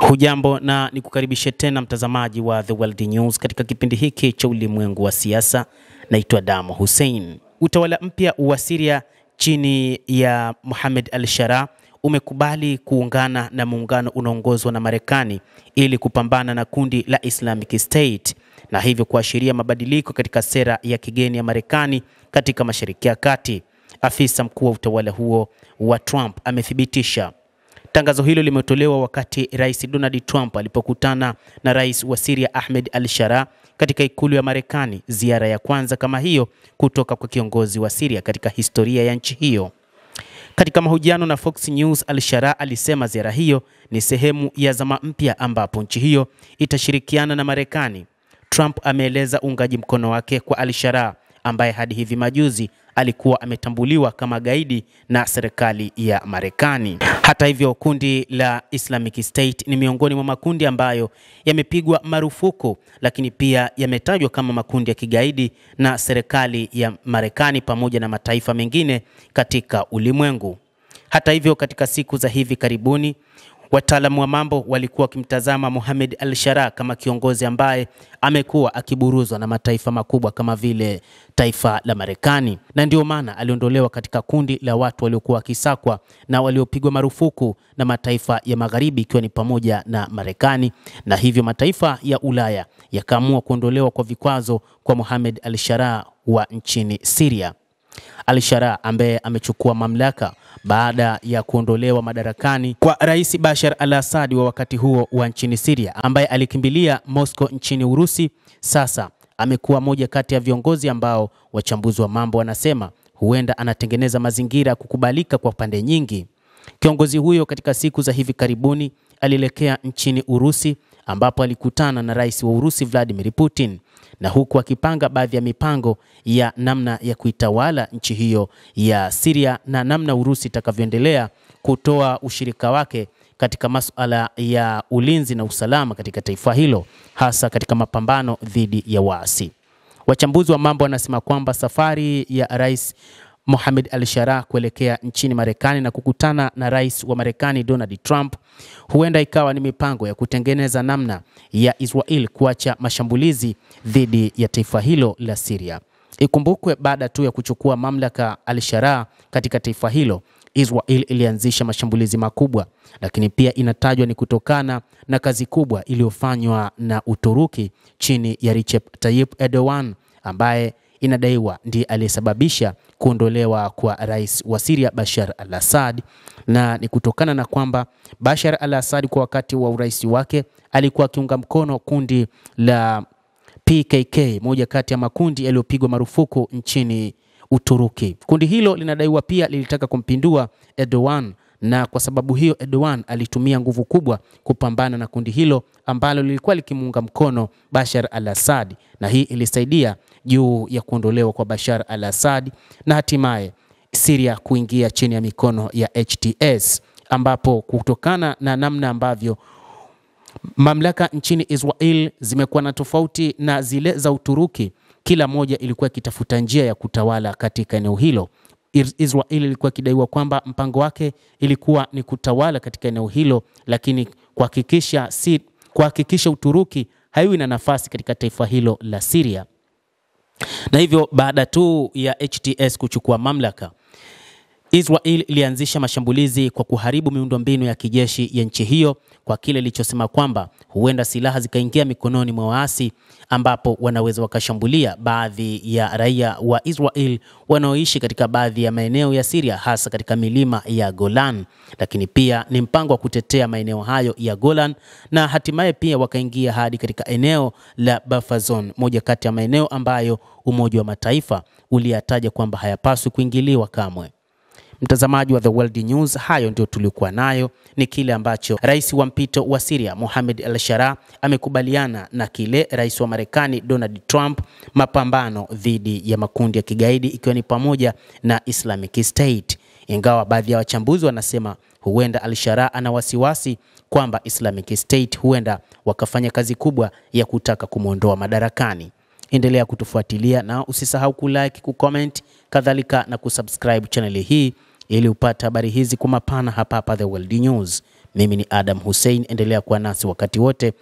Hujambo na nikukaribishe tena mtazamaji wa The World News katika kipindi hiki cha ulimwengu wa siasa. Naitwa Damo Hussein. Utawala mpya wa Syria chini ya Mohamed al-Shara umekubali kuungana na muungano unaongozwa na Marekani ili kupambana na kundi la Islamic State na hivyo kuashiria mabadiliko katika sera ya kigeni ya Marekani katika Mashariki ya Kati. Afisa mkuu wa utawala huo wa Trump amethibitisha. Tangazo hilo limetolewa wakati Rais Donald Trump alipokutana na Rais wa Syria Ahmed al-Shara katika ikulu ya Marekani, ziara ya kwanza kama hiyo kutoka kwa kiongozi wa Syria katika historia ya nchi hiyo. Katika mahojiano na Fox News, al-Shara alisema ziara hiyo ni sehemu ya zama mpya ambapo nchi hiyo itashirikiana na Marekani. Trump ameeleza uungaji mkono wake kwa al-Shara ambaye hadi hivi majuzi alikuwa ametambuliwa kama gaidi na serikali ya Marekani. Hata hivyo, kundi la Islamic State ni miongoni mwa makundi ambayo yamepigwa marufuku, lakini pia yametajwa kama makundi ya kigaidi na serikali ya Marekani pamoja na mataifa mengine katika ulimwengu. Hata hivyo, katika siku za hivi karibuni, wataalamu wa mambo walikuwa wakimtazama Mohamed al-Shara kama kiongozi ambaye amekuwa akiburuzwa na mataifa makubwa kama vile taifa la Marekani, na ndio maana aliondolewa katika kundi la watu waliokuwa wakisakwa na waliopigwa marufuku na mataifa ya Magharibi ikiwa ni pamoja na Marekani, na hivyo mataifa ya Ulaya yakaamua kuondolewa kwa vikwazo kwa Mohamed al-Shara wa nchini Syria. Al-Shara ambaye amechukua mamlaka baada ya kuondolewa madarakani kwa Rais Bashar al-Assad wa wakati huo wa nchini Syria, ambaye alikimbilia Moscow nchini Urusi, sasa amekuwa moja kati ya viongozi ambao wachambuzi wa mambo wanasema huenda anatengeneza mazingira kukubalika kwa pande nyingi. Kiongozi huyo katika siku za hivi karibuni alielekea nchini Urusi ambapo alikutana na Rais wa Urusi Vladimir Putin, na huku akipanga baadhi ya mipango ya namna ya kuitawala nchi hiyo ya Syria na namna Urusi itakavyoendelea kutoa ushirika wake katika masuala ya ulinzi na usalama katika taifa hilo, hasa katika mapambano dhidi ya waasi. Wachambuzi wa mambo wanasema kwamba safari ya Rais Mohamed al-Shara kuelekea nchini Marekani na kukutana na Rais wa Marekani Donald Trump huenda ikawa ni mipango ya kutengeneza namna ya Israel kuacha mashambulizi dhidi ya taifa hilo la Syria. Ikumbukwe baada tu ya kuchukua mamlaka al-Shara katika taifa hilo, Israel ilianzisha mashambulizi makubwa, lakini pia inatajwa ni kutokana na kazi kubwa iliyofanywa na Uturuki chini ya Recep Tayyip Erdogan ambaye inadaiwa ndiye aliyesababisha kuondolewa kwa Rais wa Syria Bashar al-Assad, na ni kutokana na kwamba Bashar al-Assad kwa wakati wa urais wake alikuwa akiunga mkono kundi la PKK, moja kati ya makundi yaliyopigwa marufuku nchini Uturuki. Kundi hilo linadaiwa pia lilitaka kumpindua Erdogan, na kwa sababu hiyo Erdogan alitumia nguvu kubwa kupambana na kundi hilo ambalo lilikuwa likimuunga mkono Bashar al-Assad, na hii ilisaidia juu ya kuondolewa kwa Bashar al-Assad na hatimaye Syria kuingia chini ya mikono ya HTS, ambapo kutokana na namna ambavyo mamlaka nchini Israel zimekuwa na tofauti na zile za Uturuki, kila moja ilikuwa ikitafuta njia ya kutawala katika eneo hilo. Israel ilikuwa kidaiwa kwamba mpango wake ilikuwa ni kutawala katika eneo hilo, lakini kuhakikisha Uturuki haiwi na nafasi katika taifa hilo la Syria. Na hivyo baada tu ya HTS kuchukua mamlaka, Israel ilianzisha mashambulizi kwa kuharibu miundombinu ya kijeshi ya nchi hiyo kwa kile ilichosema kwamba huenda silaha zikaingia mikononi mwa waasi, ambapo wanaweza wakashambulia baadhi ya raia wa Israel wanaoishi katika baadhi ya maeneo ya Syria, hasa katika milima ya Golan. Lakini pia ni mpango wa kutetea maeneo hayo ya Golan, na hatimaye pia wakaingia hadi katika eneo la buffer zone, moja kati ya maeneo ambayo Umoja wa Mataifa uliyataja kwamba hayapaswi kuingiliwa kamwe. Mtazamaji wa The World News, hayo ndio tulikuwa nayo. Ni kile ambacho rais wa mpito wa Syria Mohamed al-Shara amekubaliana na kile rais wa Marekani Donald Trump, mapambano dhidi ya makundi ya kigaidi ikiwa ni pamoja na Islamic State. Ingawa baadhi ya wachambuzi wanasema huenda al-Shara ana wasiwasi kwamba Islamic State huenda wakafanya kazi kubwa ya kutaka kumuondoa madarakani. Endelea kutufuatilia na usisahau kulike, kucomment, kadhalika na kusubscribe channel hii ili upate habari hizi kwa mapana hapa The World News. Mimi ni Adam Hussein, endelea kuwa nasi wakati wote.